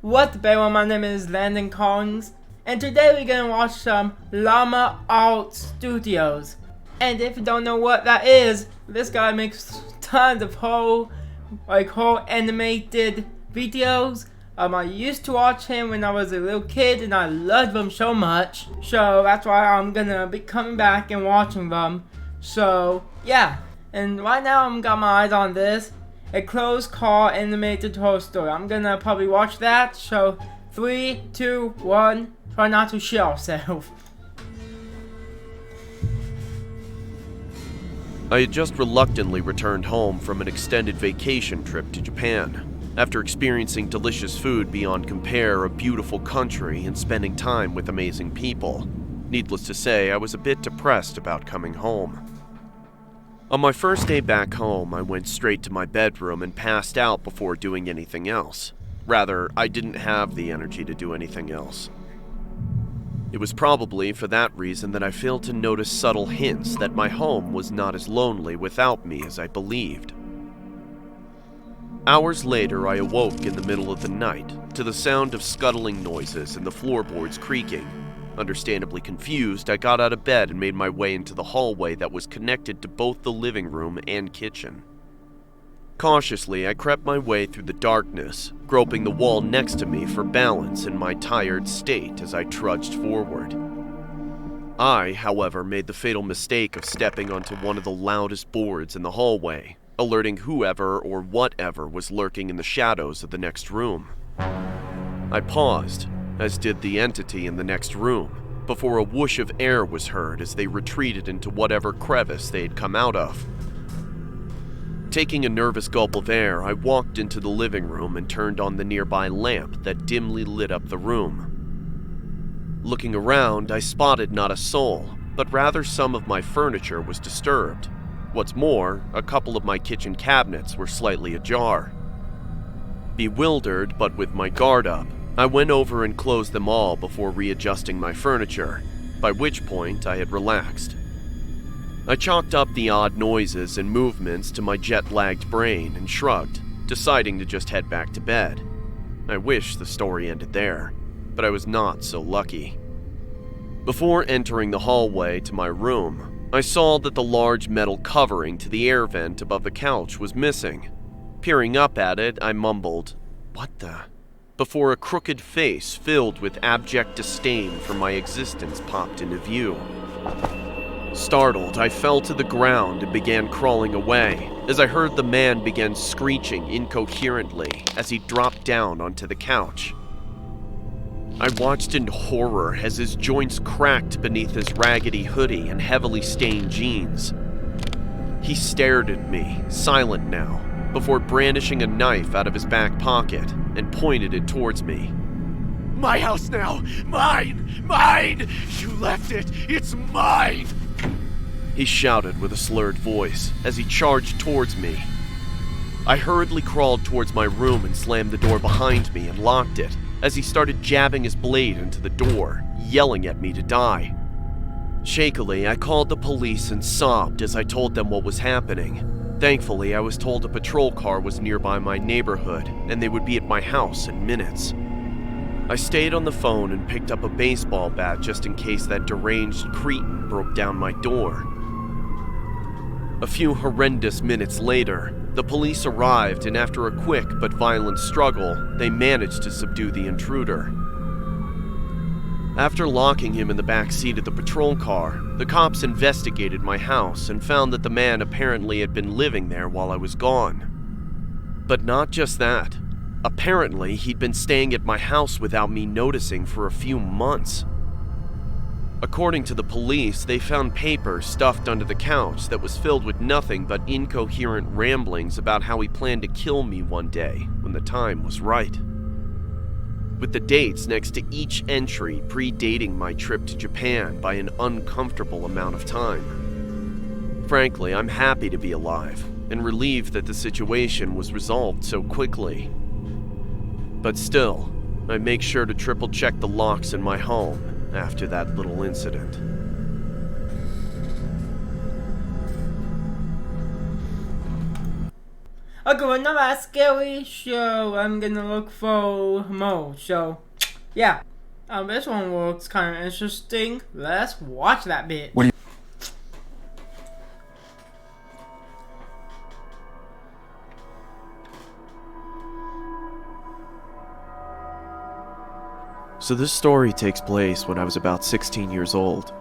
What's up everyone, my name is Landon Collins, and today we're gonna watch some Llama Arts Studios. And if you don't know what that is, this guy makes tons of whole animated videos. I used to watch him when I was a little kid and I loved him so much. So that's why I'm gonna be coming back and watching them. So yeah, and right now I'm got my eyes on this. A closed car animated horror story. I'm gonna probably watch that. So 3, 2, 1. Try not to shit ourselves. I had just reluctantly returned home from an extended vacation trip to Japan. After experiencing delicious food beyond compare, a beautiful country, and spending time with amazing people. Needless to say, I was a bit depressed about coming home. On my first day back home, I went straight to my bedroom and passed out before doing anything else. Rather, I didn't have the energy to do anything else. It was probably for that reason that I failed to notice subtle hints that my home was not as lonely without me as I believed. Hours later, I awoke in the middle of the night to the sound of scuttling noises and the floorboards creaking. Understandably confused, I got out of bed and made my way into the hallway that was connected to both the living room and kitchen. Cautiously, I crept my way through the darkness, groping the wall next to me for balance in my tired state as I trudged forward. I, however, made the fatal mistake of stepping onto one of the loudest boards in the hallway, alerting whoever or whatever was lurking in the shadows of the next room. I paused, as did the entity in the next room, before a whoosh of air was heard as they retreated into whatever crevice they had come out of. Taking a nervous gulp of air, I walked into the living room and turned on the nearby lamp that dimly lit up the room. Looking around, I spotted not a soul, but rather some of my furniture was disturbed. What's more, a couple of my kitchen cabinets were slightly ajar. Bewildered, but with my guard up, I went over and closed them all before readjusting my furniture, by which point I had relaxed. I chalked up the odd noises and movements to my jet-lagged brain and shrugged, deciding to just head back to bed. I wish the story ended there, but I was not so lucky. Before entering the hallway to my room, I saw that the large metal covering to the air vent above the couch was missing. Peering up at it, I mumbled, "What the?" before a crooked face filled with abject disdain for my existence popped into view. Startled, I fell to the ground and began crawling away, as I heard the man begin screeching incoherently as he dropped down onto the couch. I watched in horror as his joints cracked beneath his raggedy hoodie and heavily stained jeans. He stared at me, silent now, before brandishing a knife out of his back pocket and pointed it towards me. "My house now! Mine! Mine! You left it! It's mine!" He shouted with a slurred voice as he charged towards me. I hurriedly crawled towards my room and slammed the door behind me and locked it as he started jabbing his blade into the door, yelling at me to die. Shakily, I called the police and sobbed as I told them what was happening. Thankfully, I was told a patrol car was nearby my neighborhood and they would be at my house in minutes. I stayed on the phone and picked up a baseball bat just in case that deranged cretin broke down my door. A few horrendous minutes later, the police arrived, and after a quick but violent struggle, they managed to subdue the intruder. After locking him in the back seat of the patrol car, the cops investigated my house and found that the man apparently had been living there while I was gone. But not just that. Apparently, he'd been staying at my house without me noticing for a few months. According to the police, they found paper stuffed under the couch that was filled with nothing but incoherent ramblings about how he planned to kill me one day when the time was right. With the dates next to each entry predating my trip to Japan by an uncomfortable amount of time. Frankly, I'm happy to be alive and relieved that the situation was resolved so quickly. But still, I make sure to triple check the locks in my home after that little incident. Okay, well, not that scary, so I'm gonna look for more. So, yeah. This one looks kind of interesting. Let's watch that bit. What do you... So this story takes place when I was about 16 years old.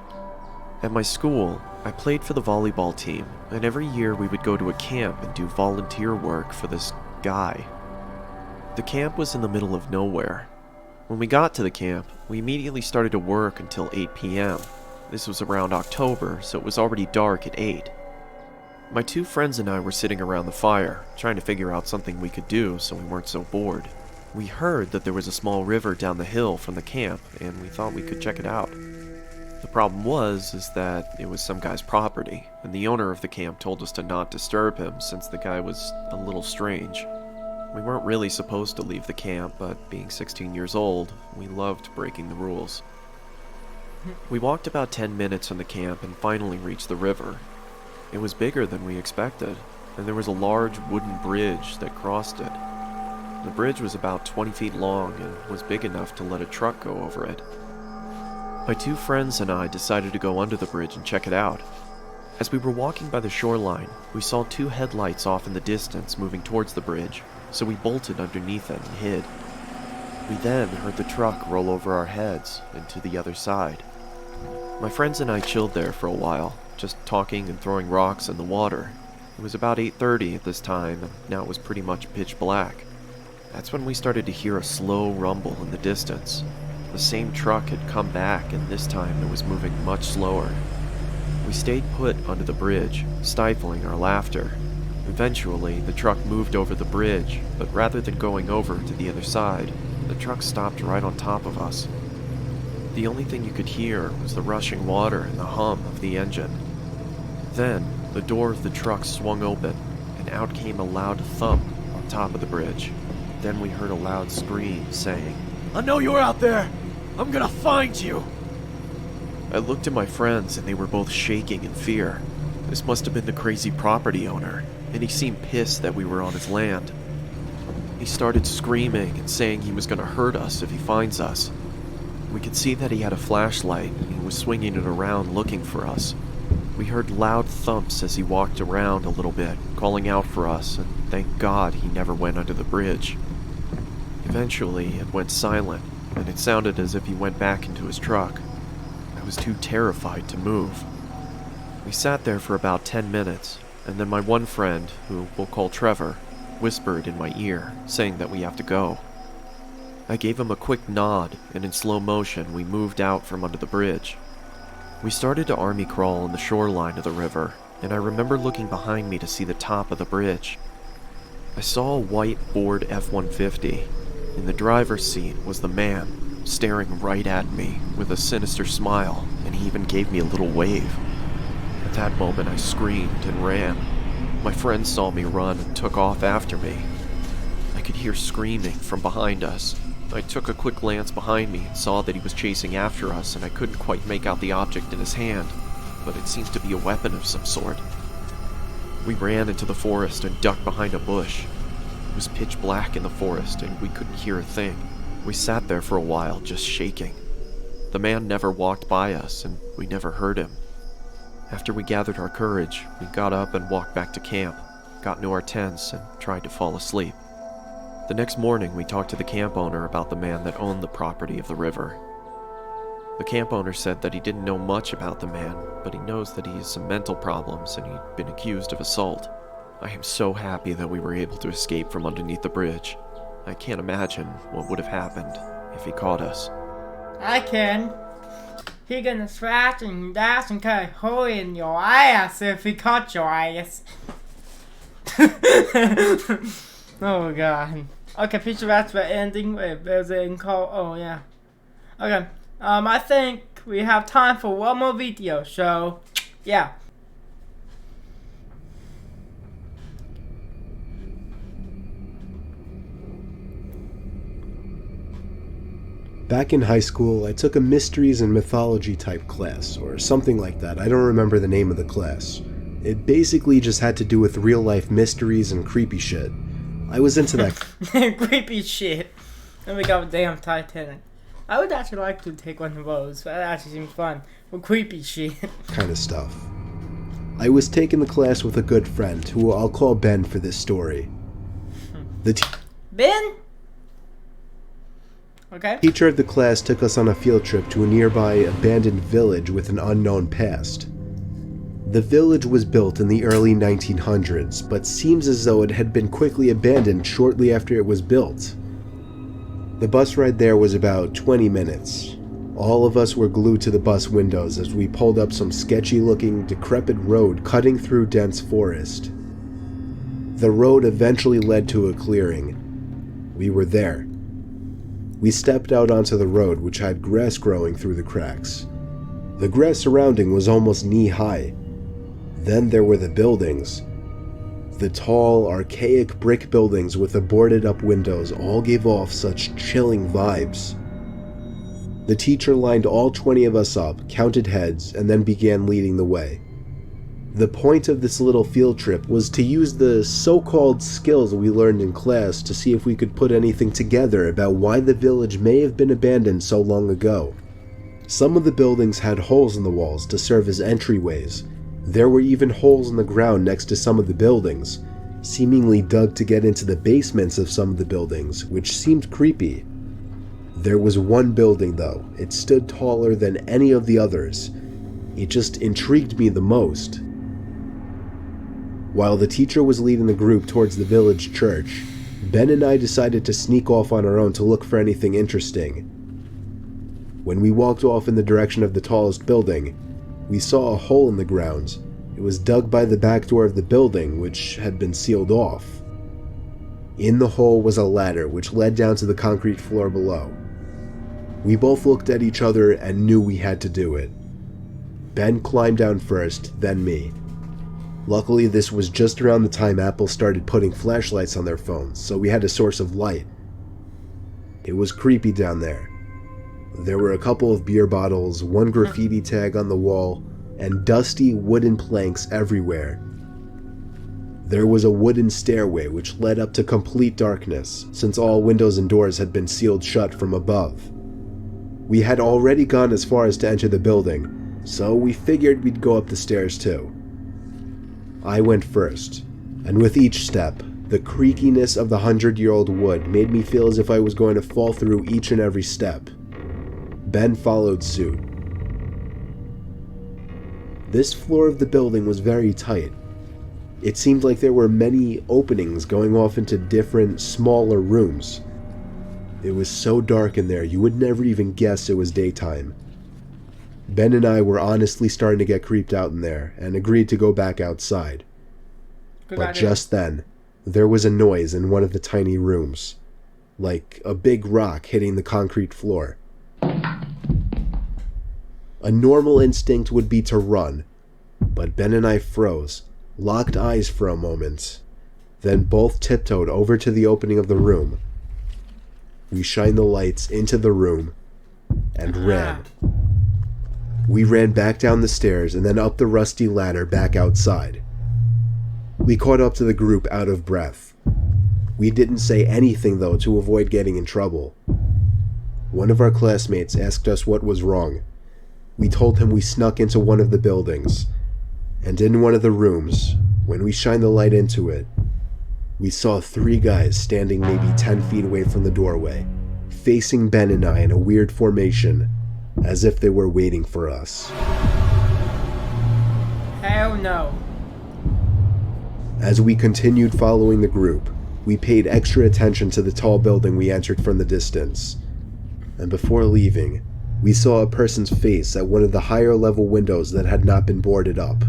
At my school, I played for the volleyball team, and every year we would go to a camp and do volunteer work for this guy. The camp was in the middle of nowhere. When we got to the camp, we immediately started to work until 8 p.m. This was around October, so it was already dark at 8. My two friends and I were sitting around the fire, trying to figure out something we could do so we weren't so bored. We heard that there was a small river down the hill from the camp, and we thought we could check it out. The problem is that it was some guy's property, and the owner of the camp told us to not disturb him since the guy was a little strange. We weren't really supposed to leave the camp, but being 16 years old, we loved breaking the rules. We walked about 10 minutes from the camp and finally reached the river. It was bigger than we expected, and there was a large wooden bridge that crossed it. The bridge was about 20 feet long and was big enough to let a truck go over it. My two friends and I decided to go under the bridge and check it out. As we were walking by the shoreline, we saw two headlights off in the distance moving towards the bridge, so we bolted underneath it and hid. We then heard the truck roll over our heads and to the other side. My friends and I chilled there for a while, just talking and throwing rocks in the water. It was about 8:30 at this time, and now it was pretty much pitch black. That's when we started to hear a slow rumble in the distance. The same truck had come back, and this time it was moving much slower. We stayed put under the bridge, stifling our laughter. Eventually, the truck moved over the bridge, but rather than going over to the other side, the truck stopped right on top of us. The only thing you could hear was the rushing water and the hum of the engine. Then, the door of the truck swung open, and out came a loud thump on top of the bridge. Then we heard a loud scream saying, I know you're out there! I'm gonna find you! I looked at my friends and they were both shaking in fear. This must have been the crazy property owner, and he seemed pissed that we were on his land. He started screaming and saying he was gonna hurt us if he finds us. We could see that he had a flashlight and he was swinging it around looking for us. We heard loud thumps as he walked around a little bit, calling out for us, and thank God he never went under the bridge. Eventually, it went silent, and it sounded as if he went back into his truck. I was too terrified to move. We sat there for about 10 minutes, and then my one friend, who we'll call Trevor, whispered in my ear, saying that we have to go. I gave him a quick nod, and in slow motion we moved out from under the bridge. We started to army crawl on the shoreline of the river, and I remember looking behind me to see the top of the bridge. I saw a white Ford F-150. In the driver's seat was the man, staring right at me with a sinister smile, and he even gave me a little wave. At that moment I screamed and ran. My friends saw me run and took off after me. I could hear screaming from behind us. I took a quick glance behind me and saw that he was chasing after us, and I couldn't quite make out the object in his hand, but it seemed to be a weapon of some sort. We ran into the forest and ducked behind a bush. It was pitch black in the forest, and we couldn't hear a thing. We sat there for a while, just shaking. The man never walked by us, and we never heard him. After we gathered our courage, we got up and walked back to camp, got into our tents, and tried to fall asleep. The next morning, we talked to the camp owner about the man that owned the property of the river. The camp owner said that he didn't know much about the man, but he knows that he has some mental problems and he'd been accused of assault. I am so happy that we were able to escape from underneath the bridge. I can't imagine what would have happened if he caught us. I can. He gonna scratch and dash and cut a hole in your ass if he caught your ass. Oh god. Okay, picture that's the ending. Wait, there's a call. Oh yeah. Okay. I think we have time for one more video. So, yeah. Back in high school, I took a mysteries and mythology type class, or something like that. I don't remember the name of the class. It basically just had to do with real-life mysteries and creepy shit. I was into that Creepy shit. Then we got damn Titanic. I would actually like to take one of those. That actually seems fun. Well, creepy shit. kind of stuff. I was taking the class with a good friend, who I'll call Ben for this story. Ben? Okay. Teacher of the class took us on a field trip to a nearby abandoned village with an unknown past. The village was built in the early 1900s, but seems as though it had been quickly abandoned shortly after it was built. The bus ride there was about 20 minutes. All of us were glued to the bus windows as we pulled up some sketchy-looking, decrepit road cutting through dense forest. The road eventually led to a clearing. We were there. We stepped out onto the road, which had grass growing through the cracks. The grass surrounding was almost knee-high. Then there were the buildings. The tall, archaic brick buildings with the boarded-up windows all gave off such chilling vibes. The teacher lined all 20 of us up, counted heads, and then began leading the way. The point of this little field trip was to use the so-called skills we learned in class to see if we could put anything together about why the village may have been abandoned so long ago. Some of the buildings had holes in the walls to serve as entryways. There were even holes in the ground next to some of the buildings, seemingly dug to get into the basements of some of the buildings, which seemed creepy. There was one building though. It stood taller than any of the others. It just intrigued me the most. While the teacher was leading the group towards the village church, Ben and I decided to sneak off on our own to look for anything interesting. When we walked off in the direction of the tallest building, we saw a hole in the ground. It was dug by the back door of the building, which had been sealed off. In the hole was a ladder which led down to the concrete floor below. We both looked at each other and knew we had to do it. Ben climbed down first, then me. Luckily, this was just around the time Apple started putting flashlights on their phones, so we had a source of light. It was creepy down there. There were a couple of beer bottles, one graffiti tag on the wall, and dusty wooden planks everywhere. There was a wooden stairway which led up to complete darkness, since all windows and doors had been sealed shut from above. We had already gone as far as to enter the building, so we figured we'd go up the stairs too. I went first, and with each step, the creakiness of the 100-year-old wood made me feel as if I was going to fall through each and every step. Ben followed suit. This floor of the building was very tight. It seemed like there were many openings going off into different, smaller rooms. It was so dark in there you would never even guess it was daytime. Ben and I were honestly starting to get creeped out in there and agreed to go back outside. But just then, there was a noise in one of the tiny rooms, like a big rock hitting the concrete floor. A normal instinct would be to run, but Ben and I froze, locked eyes for a moment, then both tiptoed over to the opening of the room. We shined the lights into the room and ran. We ran back down the stairs and then up the rusty ladder back outside. We caught up to the group out of breath. We didn't say anything though to avoid getting in trouble. One of our classmates asked us what was wrong. We told him we snuck into one of the buildings, and in one of the rooms, when we shined the light into it, we saw 3 guys standing maybe 10 feet away from the doorway, facing Ben and I in a weird formation, as if they were waiting for us. Hell no. As we continued following the group, we paid extra attention to the tall building we entered from the distance. And before leaving, we saw a person's face at one of the higher level windows that had not been boarded up.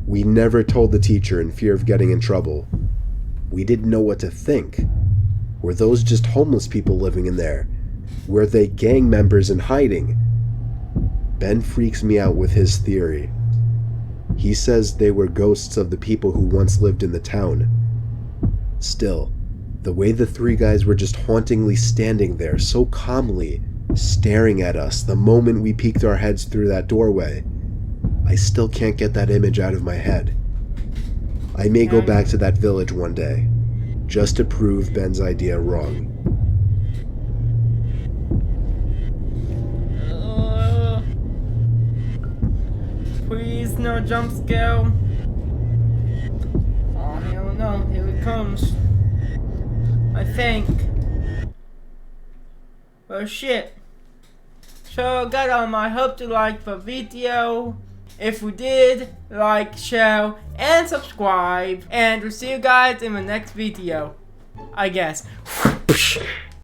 We never told the teacher in fear of getting in trouble. We didn't know what to think. Were those just homeless people living in there? Were they gang members in hiding? Ben freaks me out with his theory. He says they were ghosts of the people who once lived in the town. Still, the way the 3 guys were just hauntingly standing there so calmly, staring at us the moment we peeked our heads through that doorway, I still can't get that image out of my head. I may go back to that village one day, just to prove Ben's idea wrong. Please, no jump scare. Oh, hell no. Here it comes. I think. Oh, shit. So, guys, I hope you liked the video. If you did, like, share, and subscribe. And we'll see you guys in the next video. I guess.